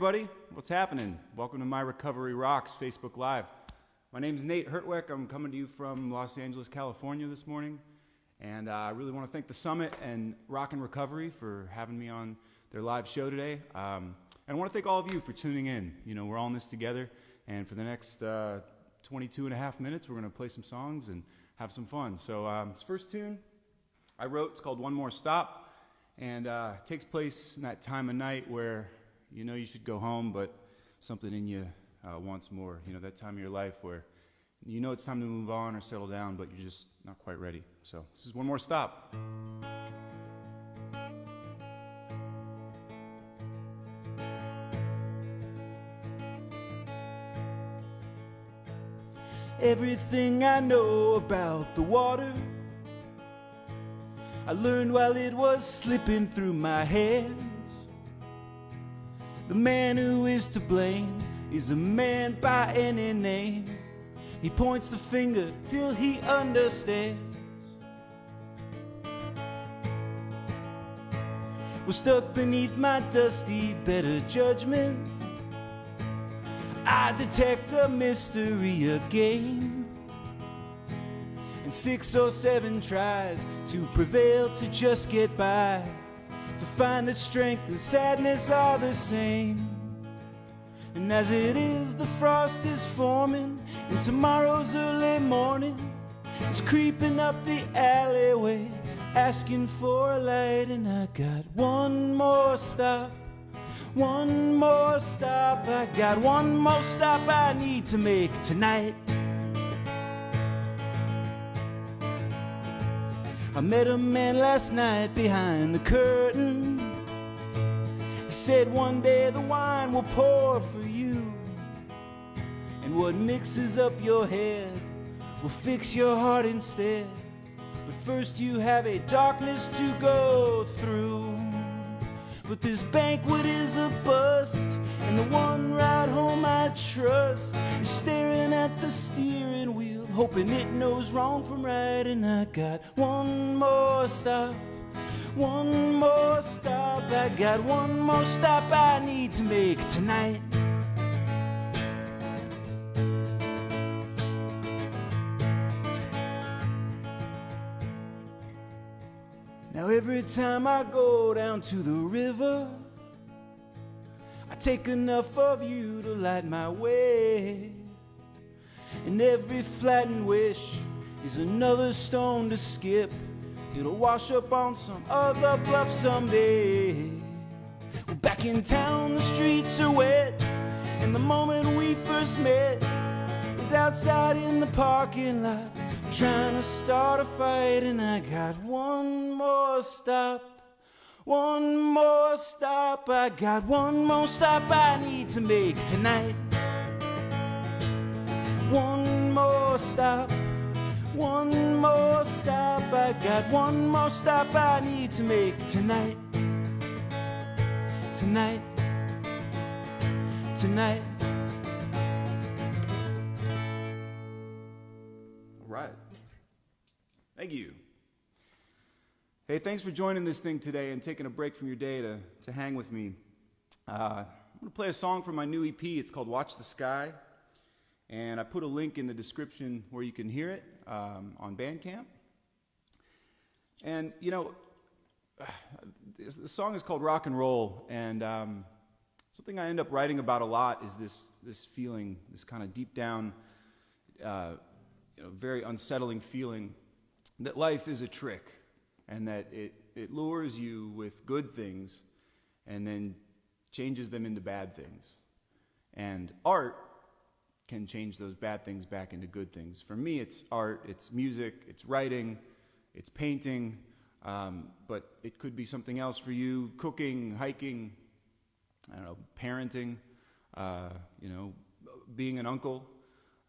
Everybody, what's happening? Welcome to My Recovery Rocks Facebook Live. My name's Nate Hertweck. I'm coming to you from Los Angeles, California this morning. And I really want to thank the Summit and Rock and Recovery for having me on their live show today. And I want to thank all of you for tuning in. You know, we're all in this together. And for the next 22 and a half minutes, we're going to play some songs and have some fun. So this first tune I wrote, it's called One More Stop. And it takes place in that time of night where you know you should go home, but something in you wants more. You know, that time of your life where you know it's time to move on or settle down, but you're just not quite ready. So this is One More Stop. Everything I know about the water I learned while it was slipping through my hands. The man who is to blame is a man by any name. He points the finger till he understands. We're stuck beneath my dusty better judgment. I detect a mystery again. And 6 or 7 tries to prevail to just get by, to find that strength and sadness are the same. And as it is, the frost is forming, and tomorrow's early morning is creeping up the alleyway, asking for a light. And I got one more stop, one more stop. I got one more stop I need to make tonight. I met a man last night behind the curtain. He said one day the wine will pour for you, and what mixes up your head will fix your heart instead. But first you have a darkness to go through. But this banquet is a bust, and the one ride home I trust is staring at the steering wheel, hoping it knows wrong from right. And I got one more stop, one more stop. I got one more stop I need to make tonight. Now every time I go down to the river, I take enough of you to light my way. And every flattened wish is another stone to skip. It'll wash up on some other bluff someday. Well, back in town the streets are wet, and the moment we first met is outside in the parking lot, trying to start a fight. And I got one more stop, one more stop. I got one more stop I need to make tonight. One more stop, one more stop. I got one more stop I need to make tonight. Tonight, tonight. All right. Thank you. Hey, thanks for joining this thing today and taking a break from your day to hang with me. I'm going to play a song from my new EP. It's called Watch the Sky. And I put a link in the description where you can hear it on Bandcamp. And, you know, the song is called Rock and Roll. And something I end up writing about a lot is this feeling, this kind of deep down, very unsettling feeling that life is a trick, and that it lures you with good things and then changes them into bad things. And art can change those bad things back into good things. For me, it's art, it's music, it's writing, it's painting, but it could be something else for you: cooking, hiking, I don't know, parenting, being an uncle.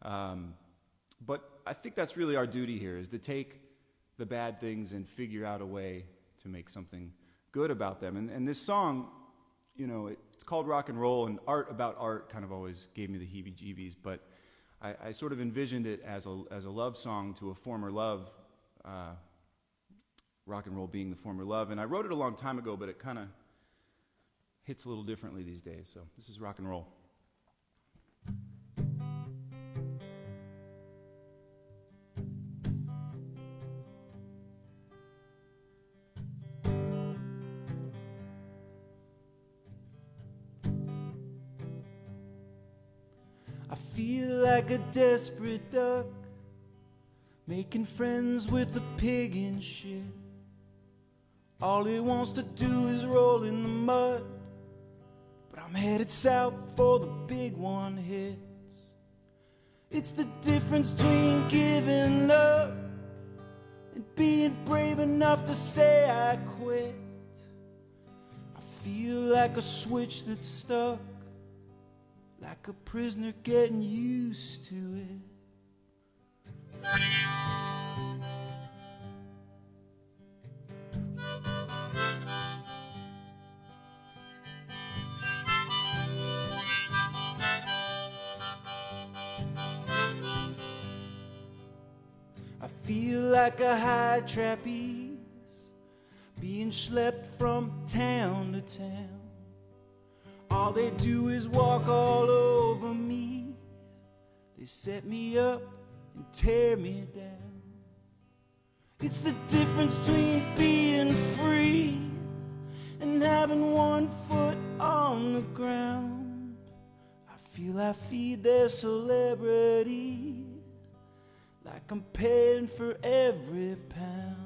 But I think that's really our duty here, is to take the bad things and figure out a way to make something good about them. And this song, you know, it's called Rock and Roll, and art about art kind of always gave me the heebie-jeebies, but I sort of envisioned it as a love song to a former love, rock and roll being the former love. And I wrote it a long time ago, but it kind of hits a little differently these days. So this is rock and roll. I feel like a desperate duck, making friends with a pig in shit. All he wants to do is roll in the mud, but I'm headed south for the big one hits. It's the difference between giving up and being brave enough to say I quit. I feel like a switch that's stuck, like a prisoner getting used to it. I feel like a high trapeze being schlepped from town to town. All they do is walk all over me. They set me up and tear me down. It's the difference between being free and having one foot on the ground. I feel I feed their celebrity like I'm paying for every pound.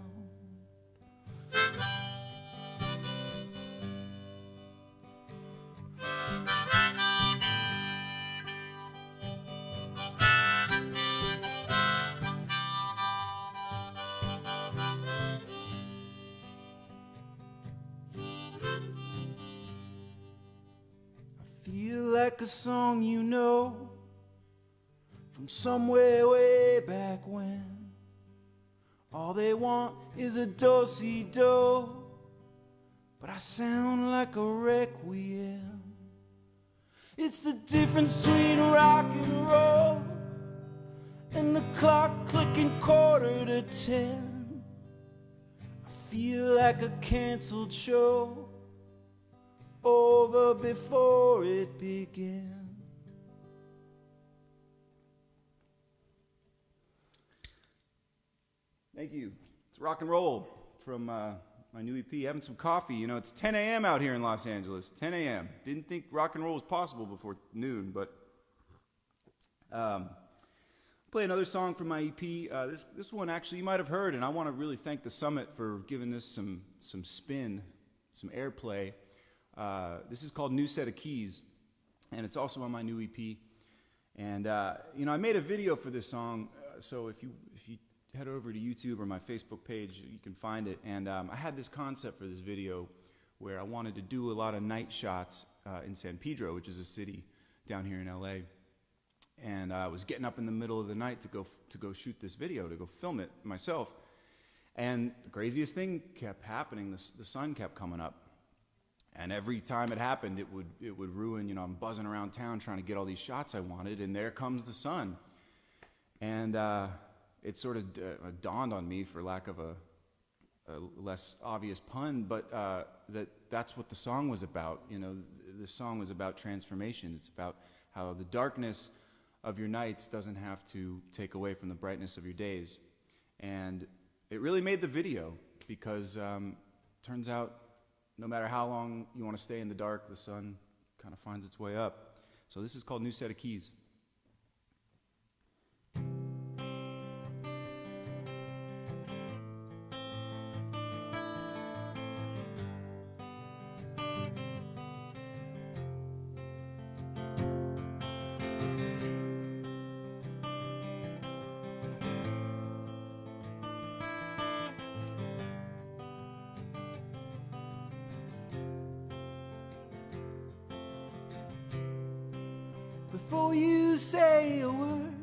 Feel like a song you know from somewhere way back when. All they want is a do-si-do, but I sound like a requiem. It's the difference between rock and roll and the clock clicking 9:45. I feel like a canceled show, over before it began. Thank you. It's rock and roll from my new EP. Having some coffee. You know, it's 10 a.m. out here in Los Angeles. 10 a.m. Didn't think rock and roll was possible before noon, but play another song from my EP. This one actually you might have heard, and I want to really thank the Summit for giving this some spin, some airplay. This is called New Set of Keys, and it's also on my new EP. And you know, I made a video for this song, so if you head over to YouTube or my Facebook page, you can find it. And I had this concept for this video where I wanted to do a lot of night shots in San Pedro, which is a city down here in LA. And I was getting up in the middle of the night to go shoot this video, to go film it myself. And the craziest thing kept happening. The sun kept coming up. And every time it happened, it would ruin, you know, I'm buzzing around town trying to get all these shots I wanted, and there comes the sun. And it sort of dawned on me, for lack of a less obvious pun, but that's what the song was about. You know, the song was about transformation. It's about how the darkness of your nights doesn't have to take away from the brightness of your days. And it really made the video, because turns out no matter how long you want to stay in the dark, the sun kind of finds its way up. So this is called New Set of Keys. Before you say a word,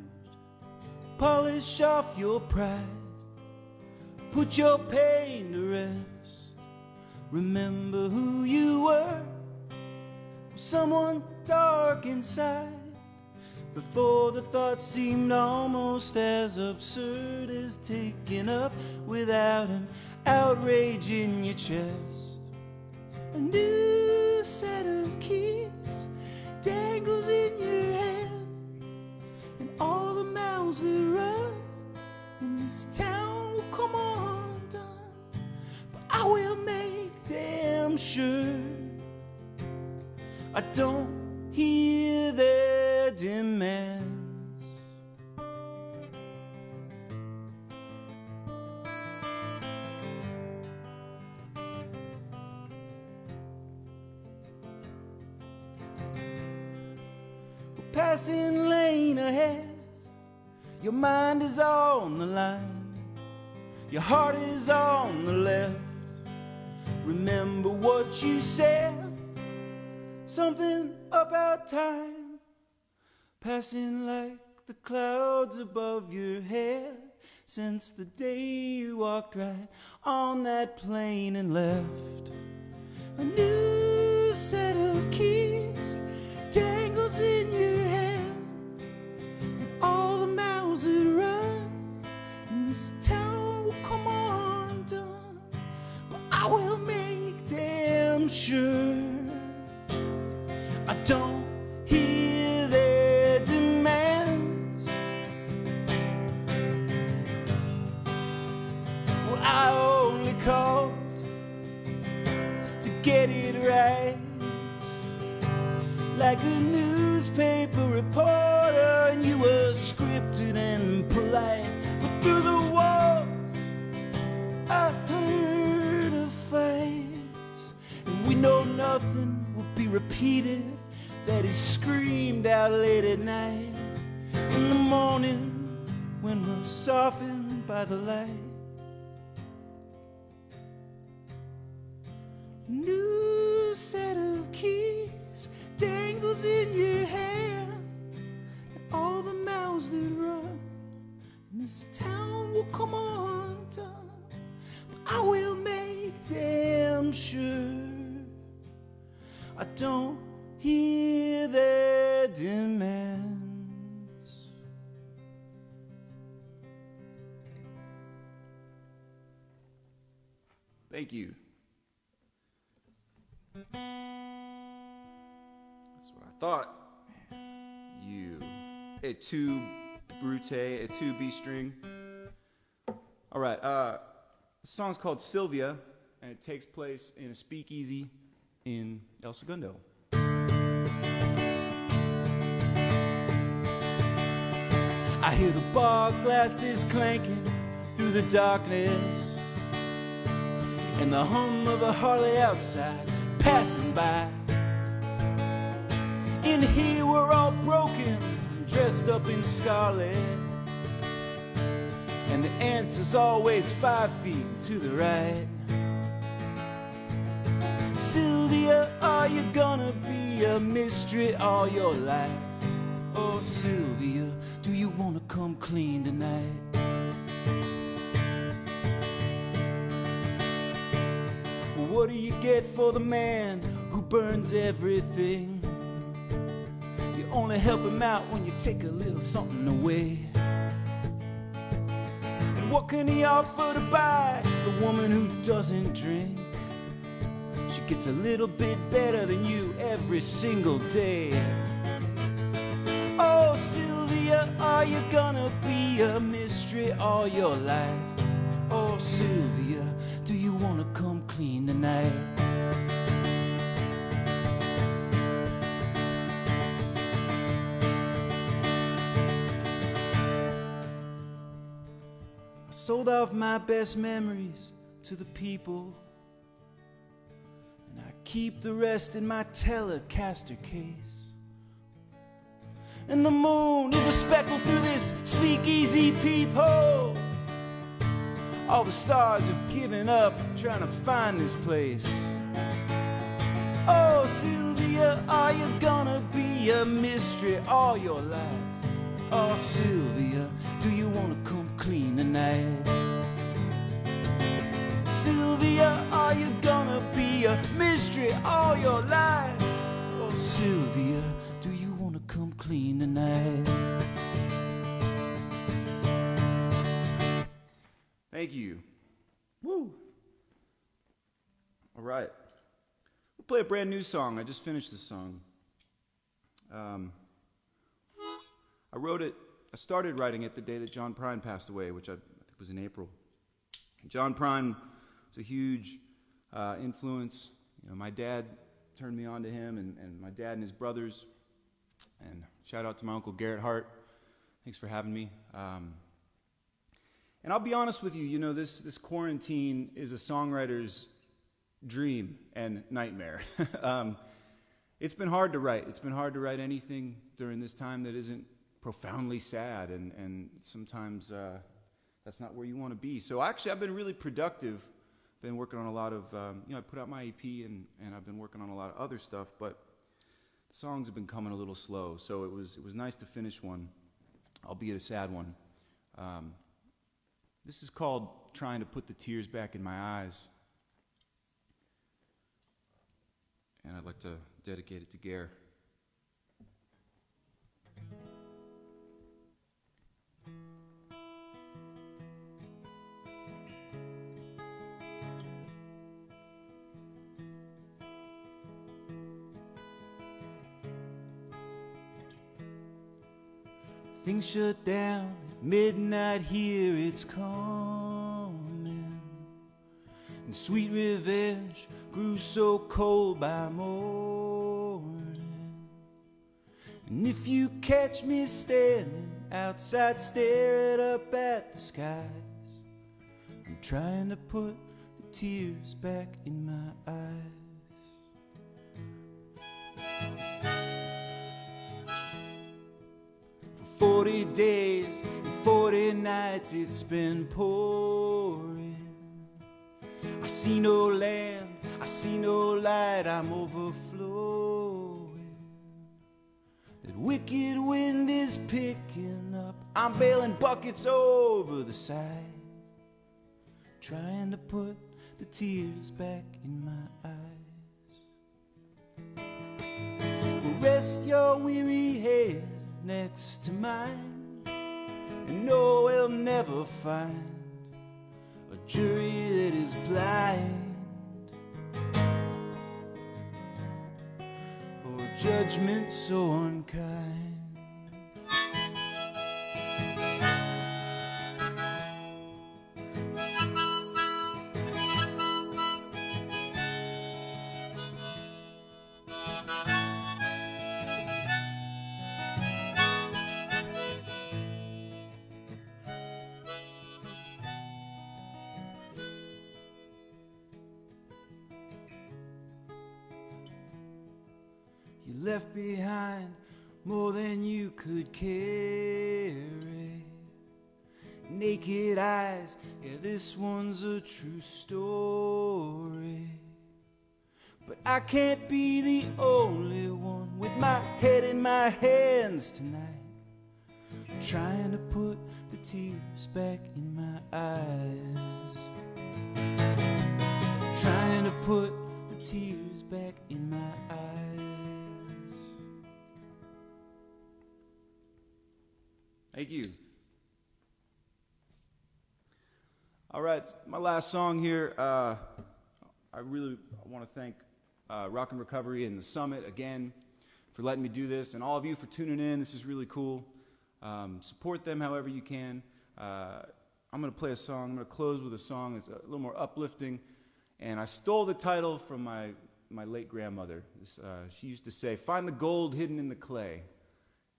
polish off your pride, put your pain to rest. Remember who you were, someone dark inside, before the thoughts seemed almost as absurd as taking up without an outrage in your chest. A new set of keys dangles in your hand, and all the mouths that run in this town will come undone. But I will make damn sure I don't hear their demands. Passing lane ahead, your mind is on the line, your heart is on the left. Remember what you said, something about time, passing like the clouds above your head, since the day you walked right on that plane and left. A new set of keys dangles in your hand, and all the mouths that run in this town will come undone. But I will make damn sure I don't hear their demands. Well, I only called to get it right, like a newspaper reporter, and you were scripted and polite. But through the walls I heard a fight, and we know nothing will be repeated that is screamed out late at night. In the morning when we're softened by the light, new set of keys dangles in your hand, and all the mouths that run in this town will come undone. But I will make damn sure I don't hear their demands. Thank you. That's what I thought. You. A 2 brute, a 2 B string. All right. The song's called Sylvia, and it takes place in a speakeasy in El Segundo. I hear the bar glasses clanking through the darkness, and the hum of a Harley outside passing by. In here we're all broken, dressed up in scarlet, and the answer's always 5 feet to the right. Sylvia, are you gonna be a mystery all your life? Oh Sylvia, do you wanna come clean tonight? What do you get for the man who burns everything? You only help him out when you take a little something away. And what can he offer to buy the woman who doesn't drink? She gets a little bit better than you every single day. Oh Sylvia, are you gonna be a mystery all your life? Oh Sylvia, do you wanna come clean tonight? I sold off my best memories to the people, and I keep the rest in my Telecaster case. And the moon is a speckle through this speakeasy peephole. All the stars have given up trying to find this place. Oh Sylvia, are you gonna be a mystery all your life? Oh Sylvia, do you wanna come clean tonight? Sylvia, are you gonna be a mystery all your life? Oh Sylvia, do you wanna come clean tonight? Thank you. Woo. All right. We'll play a brand new song. I just finished this song. I started writing it the day that John Prine passed away, which I think was in April. John Prine was a huge influence. You know, my dad turned me on to him, and my dad and his brothers. And shout out to my Uncle Garrett Hart. Thanks for having me. And I'll be honest with you, you know, this quarantine is a songwriter's dream and nightmare. It's been hard to write. It's been hard to write anything during this time that isn't profoundly sad, and sometimes that's not where you want to be. So actually, I've been really productive. Been working on a lot of, I put out my EP, and I've been working on a lot of other stuff, but the songs have been coming a little slow. So it was nice to finish one, albeit a sad one. This is called Trying to Put the Tears Back in My Eyes. And I'd like to dedicate it to Gare. Things shut down at midnight, here it's coming, and sweet revenge grew so cold by morning. And if you catch me standing outside staring up at the skies, I'm trying to put the tears back in my eyes. For 40 days and 40 nights it's been pouring. I see no land, I see no light, I'm overflowing. That wicked wind is picking up, I'm bailing buckets over the side, trying to put the tears back in my eyes. Well, rest your weary head next to mine, and no, we'll never find a jury that is blind, or a judgment so unkind. You left behind more than you could carry. Naked eyes, yeah, this one's a true story. But I can't be the only one with my head in my hands tonight, trying to put the tears back in my eyes, trying to put the tears back in my eyes. Thank you. All right, my last song here. I really want to thank Rock and Recovery and the Summit again for letting me do this, and all of you for tuning in. This is really cool. Support them however you can. I'm going to play a song. I'm going to close with a song that's a little more uplifting, and I stole the title from my late grandmother. She used to say, "Find the gold hidden in the clay."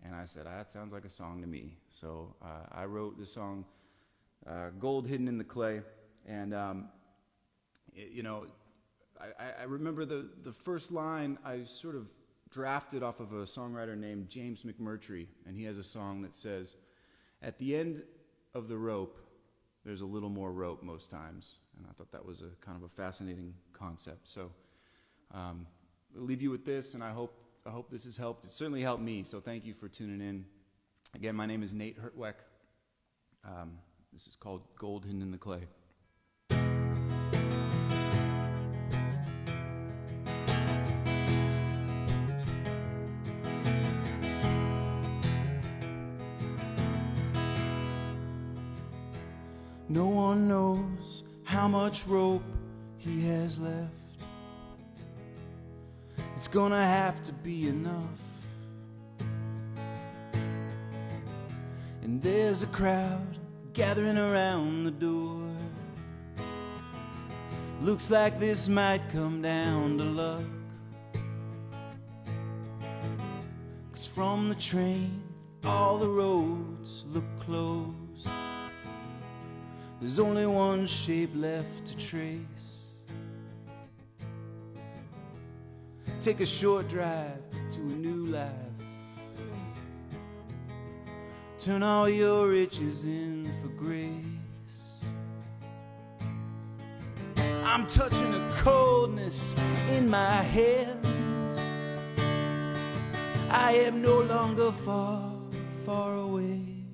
And I said, that sounds like a song to me. So I wrote this song, Gold Hidden in the Clay. And, I remember the first line I sort of drafted off of a songwriter named James McMurtry. And he has a song that says, "At the end of the rope, there's a little more rope most times." And I thought that was a kind of a fascinating concept. So I'll leave you with this, and I hope this has helped. It certainly helped me, so thank you for tuning in. Again, my name is Nate Hertweck. This is called Gold Hidden in the Clay. No one knows how much rope he has left. It's gonna have to be enough. And there's a crowd gathering around the door. Looks like this might come down to luck. 'Cause from the train, all the roads look closed. There's only one shape left to trace. Take a short drive to a new life. Turn all your riches in for grace. I'm touching a coldness in my hand. I am no longer far, far away.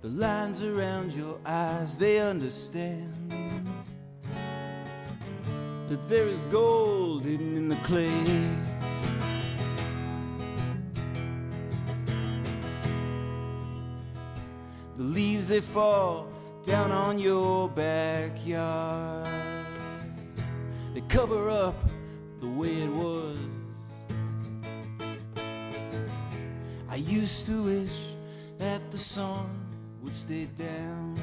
The lines around your eyes, they understand that there is gold hidden in the clay. The leaves, they fall down on your backyard. They cover up the way it was. I used to wish that the sun would stay down.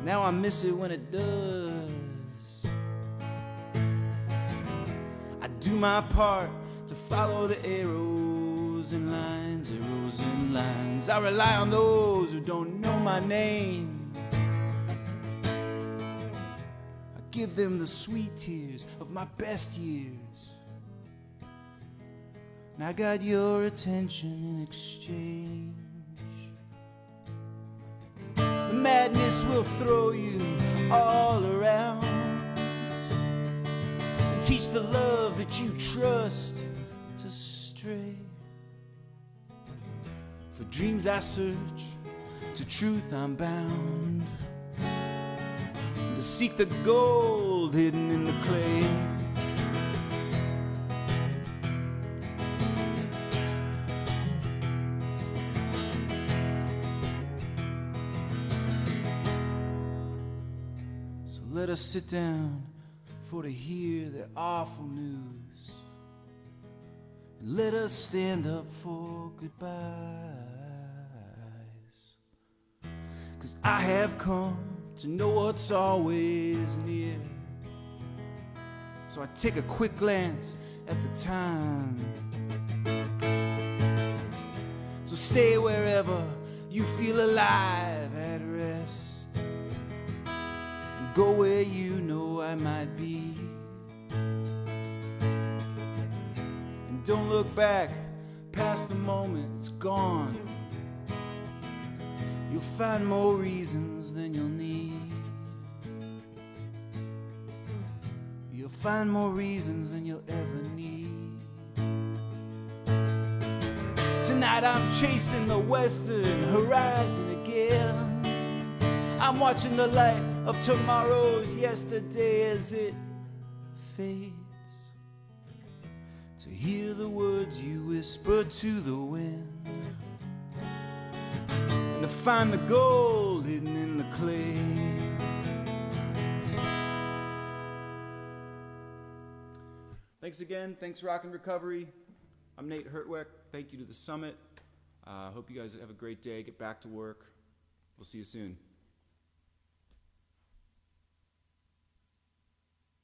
Now I miss it when it does. I do my part to follow the arrows and lines, arrows and lines. I rely on those who don't know my name. I give them the sweet tears of my best years. And I got your attention in exchange. The madness will throw you all around and teach the love that you trust to stray. For dreams I search, to truth I'm bound, and to seek the gold hidden in the clay. Let us sit down for to hear the awful news, and let us stand up for goodbyes. 'Cause I have come to know what's always near, so I take a quick glance at the time. So stay wherever you feel alive at rest. Go where you know I might be, and don't look back past the moment it's gone. You'll find more reasons than you'll need. You'll find more reasons than you'll ever need. Tonight I'm chasing the western horizon again. I'm watching the light of tomorrow's yesterday as it fades, to hear the words you whisper to the wind, and to find the gold hidden in the clay. Thanks again. Thanks, Rock and Recovery. I'm Nate Hertweck. Thank you to the Summit. Hope you guys have a great day. Get back to work. We'll see you soon.